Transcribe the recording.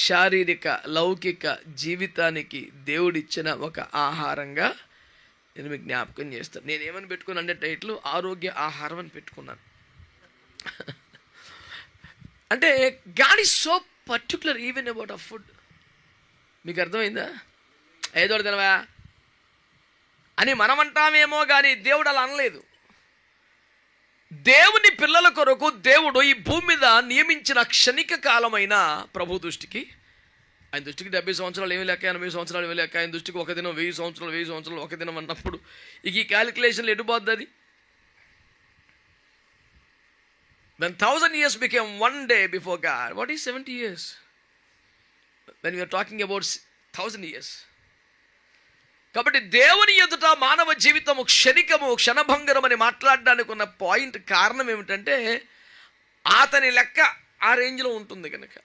శారీరక లౌకిక జీవితానికి దేవుడిచ్చిన ఒక ఆహారంగా నేను మీకు జ్ఞాపకం చేస్తాను. నేనేమని పెట్టుకున్నాను అంటే టైటిల్ ఆరోగ్య ఆహారం అని పెట్టుకున్నాను. అంటే God is so particular even about a food. మీకు అర్థమైందా? ఏదో తినవా అని మనం అంటామేమో కానీ దేవుడు అలా అనలేదు. దేవుని పిల్లల కొరకు దేవుడు ఈ భూమి మీద నియమించిన క్షణిక కాలమైన ప్రభు దృష్టికి, ఆయన దృష్టికి 70 సంవత్సరాలు ఏమి లెక్క, 80 సంవత్సరాలు ఏమి లెక్క, ఆయన దృష్టికి ఒక దినం 1000 సంవత్సరాలు, 1000 సంవత్సరాలు ఒక దినం అన్నప్పుడు ఇక ఈ క్యాలిక్యులేషన్లు ఎటుపోద్ది అది? When 1000 years became one day before God, what is 70 years? When we are talking about 1000 years. కాబట్టి దేవుని ఎదుట మానవ జీవితము క్షణికము, క్షణభంగరం అని మాట్లాడడానికి ఉన్న పాయింట్ కారణం ఏమిటంటే అతని లెక్క ఆ రేంజ్లో ఉంటుంది కనుక.